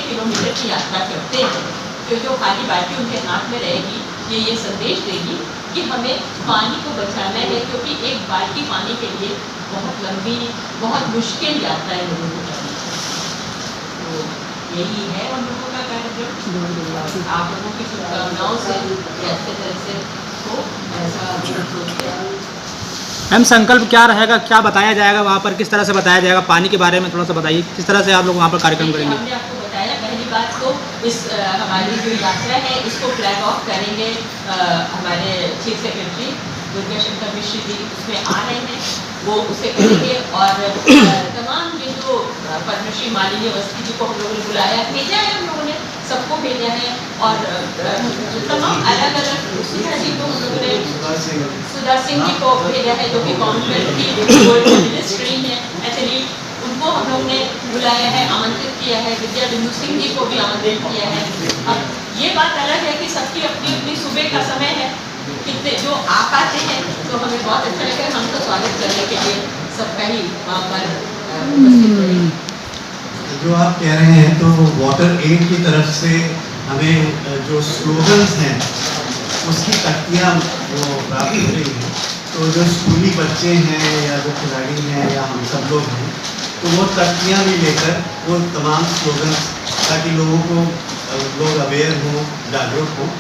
6 kilometre की यात्रा करते हैं, तो जो खाली बाल्टी उनके हाथ में रहेगी ये संदेश देगी कि हमें पानी को बचाना है, क्योंकि एक बाल्टी पानी के लिए बहुत लंबी, बहुत मुश्किल यात्रा है लोगों को करनी है। तो यही है उन लोगों का कार्यक्रम। आप लोगों की शुभकामनाओं से अच्छे तरह से हो ऐसा। मैम संकल्प क्या रहेगा, क्या बताया जाएगा वहाँ पर, किस तरह से बताया जाएगा? पानी के बारे में थोड़ा सा बताइए, किस तरह से आप लोग वहाँ पर कार्यक्रम करेंगे? हमने आपको बताया, पहली बात तो इस हमारी जो यात्रा है इसको फ्लैग ऑफ करेंगे हमारे चीफ सेक्रेटरी दुर्गा शंकर मिश्र जी उसमें आ रहे हैं, वो उसे करेंगे। और तमाम ये जो पद्मश्री मालिनी अवस्थी जी को हम लोगों ने बुलाया, भेजा है, हम लोगों ने सबको भेजा है। और तमाम अलग अलग सुधा जी को हम लोगों ने, सुधा सिंह जी को भेजा है जो कि कॉन्वेंट की गोल्ड मेडलिस्ट रही है एथलीट, उनको हम लोग ने बुलाया है, आमंत्रित किया है। विद्या बिंदु सिंह जी को भी आमंत्रित किया है। अब ये बात अलग है कि सबकी अपनी अपनी सुबह का समय है, कितने जो आ पाते हैं तो हमें बहुत अच्छा लगेगा। हम तो स्वागत करने के लिए सबका ही वहाँ पर उपस्थित रहेंगे। जो आप कह रहे हैं तो वाटर एड की तरफ से हमें जो स्लोगन्स हैं उसकी तख्तियाँ वो प्राप्त हो रही हैं। तो जो स्कूली बच्चे हैं या जो खिलाड़ी हैं या हम सब लोग हैं, तो वो तख्तियाँ भी लेकर वो तमाम स्लोगन्स, ताकि लोगों को लोग अवेयर हों, जागरूक हों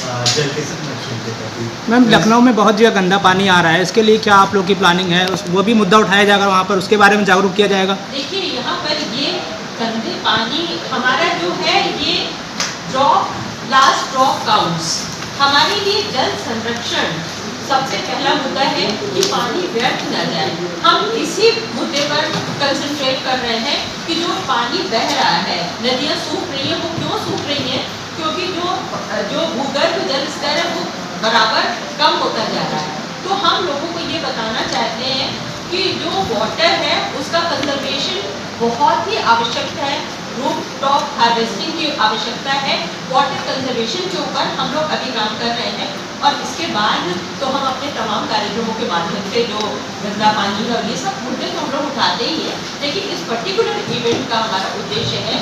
जल के संरक्षण के प्रति। मैम लखनऊ में बहुत जगह गंदा पानी आ रहा है, इसके लिए क्या आप लोग की प्लानिंग है? वो भी मुद्दा उठाया जाएगा वहाँ पर, उसके बारे में जागरूक किया जाएगा? देखिए यहाँ पर ये गंदे पानी हमारा जो है ये ड्रॉप, लास्ट ड्रॉप काउंट्स। हमारे लिए जल संरक्षण सबसे पहला मुद्दा है कि पानी व्यर्थ न जाए। हम इसी मुद्दे पर कंसंट्रेट कर रहे हैं कि जो पानी बह रहा है, नदियाँ सूख रही हैं, वो क्यों सूख रही हैं? क्योंकि जो भूगर्भ जल स्तर है वो बराबर कम होता जा रहा है। तो हम लोगों को ये बताना चाहते हैं कि जो वाटर है उसका कंजर्वेशन बहुत ही आवश्यक है, रूफटॉप हार्वेस्टिंग की आवश्यकता है। वाटर कंजर्वेशन के ऊपर हम लोग अभी काम कर रहे हैं और इसके बाद तो हम अपने तमाम कार्यक्रमों के माध्यम से जो गंदा पानी है और ये सब मुद्दे तो हम लोग उठाते ही हैं, लेकिन इस पर्टिकुलर इवेंट का हमारा उद्देश्य है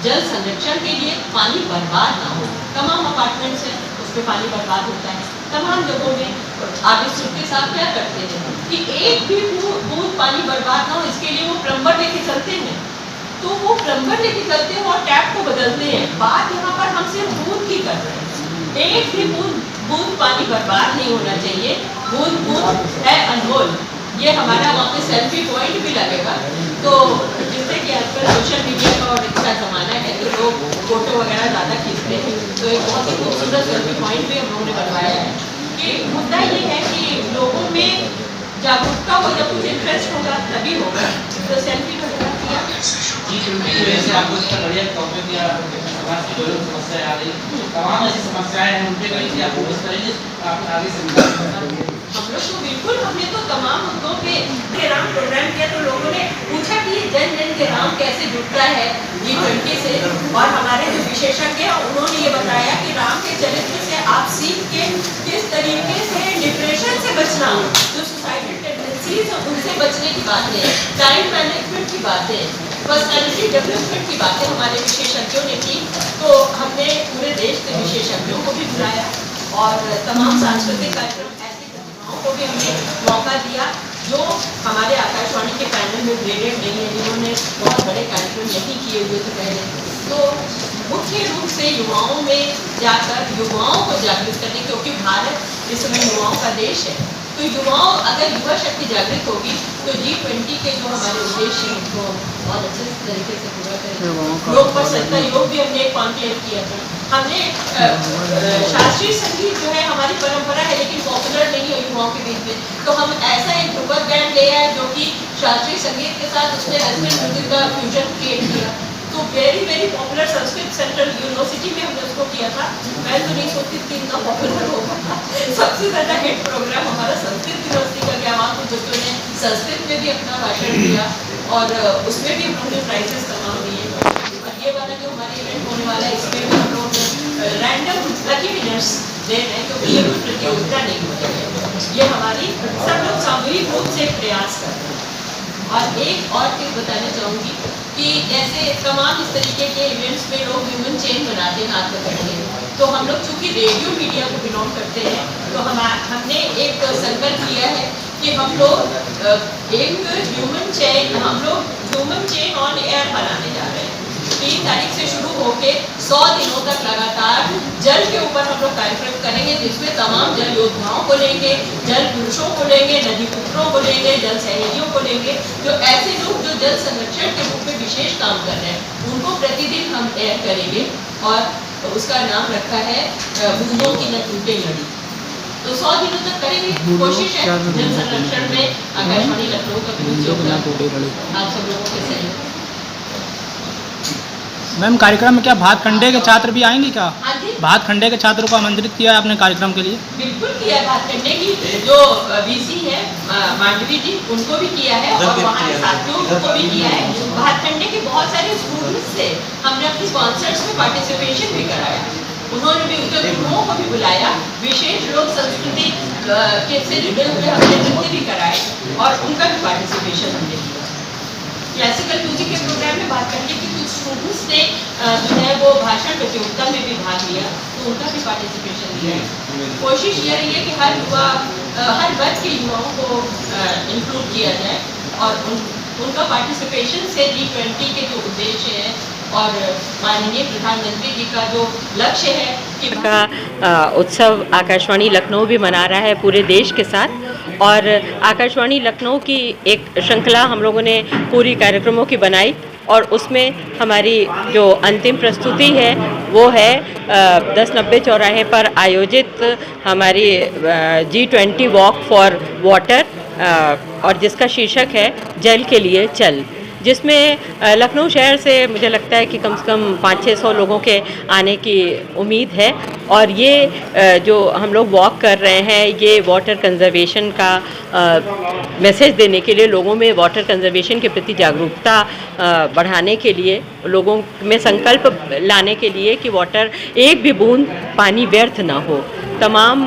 जल संरक्षण के लिए पानी बर्बाद ना हो। तमाम अपार्टमेंट्स हैं उस पर पानी बर्बाद होता है तमाम जगहों में। आगे सुनते साथ क्या करते हैं कि एक भी बूंद पानी बर्बाद ना हो, इसके लिए वो प्लम्बर लेके चलते हैं। तो वो प्लम्बर लेके चलते हैं और टैप को बदलते हैं। बात यहाँ पर हम सिर्फ बूंद की कर रहे हैं, एक भी बूंद पानी बर्बाद नहीं होना चाहिए। बूंद बूंद है अनमोल। ये हमारा वहाँ पे सेल्फी पॉइंट भी लगेगा। तो जिससे कि आजकल सोशल मीडिया का और अच्छा ज़माना है तो लोग फोटो वगैरह ज़्यादा खींचते हैं, तो एक बहुत ही खूबसूरत सेल्फी पॉइंट भी हम लोगों ने बनवाया है। कि मुद्दा ये है कि लोगों में जागरूकता हो, जब कुछ इंटरेस्ट होगा तभी होगा। तो सेल्फी वगैरह किया आपको इसका बढ़िया टॉपिक दिया, समाज की जो समस्याएं आ रही, तमाम ऐसी समस्याएं हैं उन पे कहीं आप फोकस करेंगे, आप आगे से हम लोग तो बिल्कुल, हमने तो तमाम मुद्दों पे राम प्रोग्राम किया। तो लोगों ने पूछा कि जन जन के राम कैसे जुड़ता है G20 से, और हमारे जो विशेषज्ञ हैं उन्होंने ये बताया कि राम के चरित्र से आप सीख के किस तरीके से डिप्रेशन से बचना, जो सुसाइडल टेंडेंसीज है उनसे बचने की बातें, टाइम मैनेजमेंट की बातें, पर्सनैलिटी डेवलपमेंट की बातें हमारे विशेषज्ञों ने की। तो हमने पूरे देश के विशेषज्ञों को भी बुलाया और तमाम सांस्कृतिक कार्यक्रम को भी हमने मौका दिया जो हमारे आकाशवाणी के पैनल में ग्रेडेड नहीं है, जिन्होंने बहुत बड़े कार्यक्रम नहीं किए हुए थे पहले। तो मुख्य रूप से युवाओं में जाकर युवाओं को जागृत करने, क्योंकि भारत इस समय युवाओं का देश है। तो युवाओं, अगर युवा शक्ति जागृत होगी तो G20 के जो हमारे उद्देश्य हैं उनको बहुत अच्छे तरीके से पूरा करेंगे। लोक पर सत्ता योग भी हमने एक कॉन्क्लेव किया था। हमने शास्त्रीय संगीत जो है हमारी परंपरा है लेकिन पॉपुलर नहीं है युवाओं के बीच में, तो हम ऐसा एक ध्रुपद बैंड ले आए जो कि शास्त्रीय संगीत के साथ उसने वेस्टर्न म्यूजिक का फ्यूजन क्रिएट किया। तो very popular Sanskrit central university में हमने उसको किया था। मैं तो नहीं सोचती थी इतना पॉपुलर होगा। सबसे ज़्यादा हिट प्रोग्राम हमारा संस्कृत यूनिवर्सिटी का गया। वहाँ कुछ बच्चों ने संस्कृत में भी अपना भाषण दिया और उसमें भी हमने प्राइजेस तमाम दिए। और ये वाला जो हमारे इवेंट होने वाला है इसमें भी हम लोग रैंडम लकी विनर्स दे रहे हैं, क्योंकि ये कोई प्रतियोगिता नहीं होती, ये हमारी सब लोग सामूहिक रूप से प्रयास कर रहे हैं। और एक और चीज़ बताना चाहूँगी कि ऐसे तमाम इस तरीके के इवेंट्स में लोग ह्यूमन चेन बनाते हैं हाथ पकड़ के। तो हम लोग चूँकि रेडियो मीडिया को बिलोंग करते हैं, तो हमने एक संकल्प लिया है कि हम लोग एक ह्यूमन चेन ऑन एयर बनाने जा रहे हैं। 3 तारीख से शुरू होके 100 दिनों तक लगातार जल के ऊपर हम लोग कार्यक्रम करेंगे, जिसमें तमाम जल योद्धाओं को लेंगे, जल पुरुषों को लेंगे, नदी पुत्रों को लेंगे, जल सहेलियों को लेंगे, जो ऐसे लोग जो जल संरक्षण के रूप में विशेष काम कर रहे हैं, उनको प्रतिदिन हम एयर करेंगे। और उसका नाम रखा है बूंदों की न टूटे लड़ी। तो 100 दिनों तक करेंगे, कोशिश है जल संरक्षण में आकाशवाणी लखनऊ का कुछ योगदान आप सब लोगों के सहयोग। मैम कार्यक्रम में क्या भातखंडे के छात्र भी आएंगे क्या? हाँ जी, भातखंडे के छात्रों को आमंत्रित किया है आपने कार्यक्रम के लिए? बिल्कुल किया है। भातखंडे की जो वीसी है मांडवी जी, उनको भी किया है और वहाँ के साथियों को भी किया है। भातखंडे के बहुत सारे स्टूडेंट्स थे, हमने अपनी कॉन्सर्ट्स में पार्टिसिपेशन भी कराया। उन्होंने भी उनके गुरुओं को भी बुलाया, विशेष लोक संस्कृति के से जुड़े हुए हमने नृत्य भी कराए और उनका भी पार्टिसिपेशन हमने किया। क्लासिकल म्यूजिक के प्रोग्राम में भातखंडे के कुछ स्टूडेंट्स ने जो है वो भाषण प्रतियोगिता में भी भाग लिया, तो उनका भी पार्टिसिपेशन दिया है। कोशिश ये रही है कि हर वर्ग के युवाओं को इंक्लूड किया जाए और उनका पार्टिसिपेशन से G20 के जो उद्देश्य है और माननीय प्रधानमंत्री जी का जो लक्ष्य है कि का उत्सव आकाशवाणी लखनऊ भी मना रहा है पूरे देश के साथ। और आकाशवाणी लखनऊ की एक श्रृंखला हम लोगों ने पूरी कार्यक्रमों की बनाई और उसमें हमारी जो अंतिम प्रस्तुति है वो है 1090 चौराहे पर आयोजित हमारी G20 वॉक फॉर वाटर और जिसका शीर्षक है जल के लिए चल, जिसमें लखनऊ शहर से मुझे लगता है कि कम से कम 500-600 लोगों के आने की उम्मीद है। और ये जो हम लोग वॉक कर रहे हैं, ये वाटर कंजर्वेशन का मैसेज देने के लिए, लोगों में वाटर कंजर्वेशन के प्रति जागरूकता बढ़ाने के लिए, लोगों में संकल्प लाने के लिए कि वाटर एक भी बूंद पानी व्यर्थ ना हो। तमाम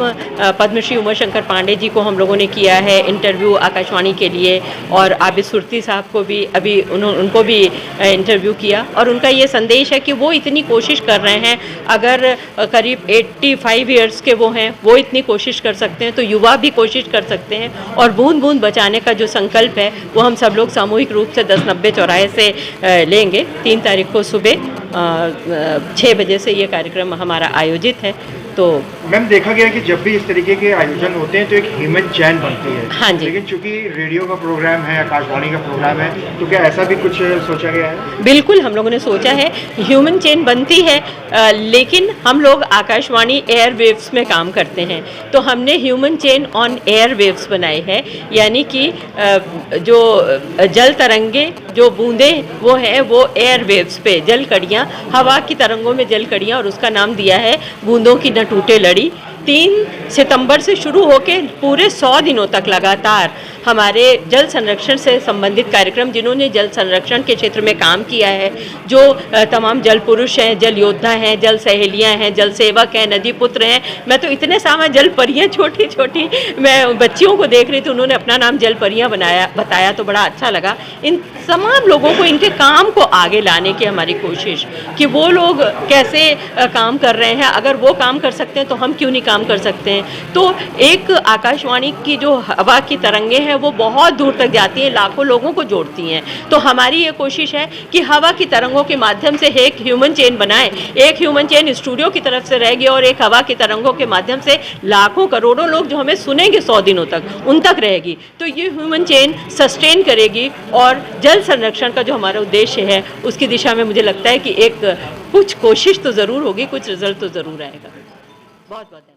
पद्मश्री उमा शंकर पांडे जी को हम लोगों ने किया है इंटरव्यू आकाशवाणी के लिए और आबिद सुरती साहब को भी अभी उनको भी इंटरव्यू किया और उनका ये संदेश है कि वो इतनी कोशिश कर रहे हैं। अगर करीब 85 इयर्स के वो हैं, वो इतनी कोशिश कर सकते हैं, तो युवा भी कोशिश कर सकते हैं। और बूंद बूंद बचाने का जो संकल्प है वो हम सब लोग सामूहिक रूप से 1090 चौराहे से लेंगे। 3 तारीख को सुबह 6 बजे से ये कार्यक्रम हमारा आयोजित है। तो मैम देखा गया कि जब भी इस तरीके के आयोजन होते हैं तो एक ह्यूमन चैन बनती है। हाँ जी। लेकिन चूंकि रेडियो का प्रोग्राम है, आकाशवाणी का प्रोग्राम है, तो क्या ऐसा भी कुछ सोचा गया है? बिल्कुल, हम लोगों ने सोचा है ह्यूमन चेन बनती है, लेकिन हम लोग आकाशवाणी एयर वेव्स में काम करते हैं, तो हमने human chain on air waves बनाए हैं। यानी कि जो जल तरंगे, जो बूंदें वो हैं, वो एयर वेव्स पे जल कड़ियाँ, हवा की तरंगों में जल कड़ियाँ, और उसका नाम दिया है बूंदों की न टूटे लड़ी। 3 सितंबर से शुरू होकर पूरे 100 दिनों तक लगातार हमारे जल संरक्षण से संबंधित कार्यक्रम, जिन्होंने जल संरक्षण के क्षेत्र में काम किया है, जो तमाम जल पुरुष हैं, जल योद्धा हैं, जल सहेलियां हैं, जल सेवक हैं, नदी पुत्र हैं, मैं तो इतने सामान जल परियां, छोटी छोटी मैं बच्चियों को देख रही थी, उन्होंने अपना नाम जल परियां बताया तो बड़ा अच्छा लगा। इन तमाम लोगों को इनके काम को आगे लाने की हमारी कोशिश कि वो लोग कैसे काम कर रहे हैं, अगर वो काम कर सकते हैं तो हम क्यों नहीं काम कर सकते हैं। तो एक आकाशवाणी की जो हवा की तरंगें हैं वो बहुत दूर तक जाती हैं, लाखों लोगों को जोड़ती हैं। तो हमारी ये कोशिश है कि हवा की तरंगों के माध्यम से एक ह्यूमन चेन बनाएं। एक ह्यूमन चेन स्टूडियो की तरफ से रहेगी और एक हवा की तरंगों के माध्यम से लाखों करोड़ों लोग जो हमें सुनेंगे 100 दिनों तक, उन तक रहेगी। तो ये ह्यूमन चेन सस्टेन करेगी और जल संरक्षण का जो हमारा उद्देश्य है उसकी दिशा में मुझे लगता है कि एक कुछ कोशिश तो ज़रूर होगी, कुछ रिजल्ट तो ज़रूर आएगा। बहुत बहुत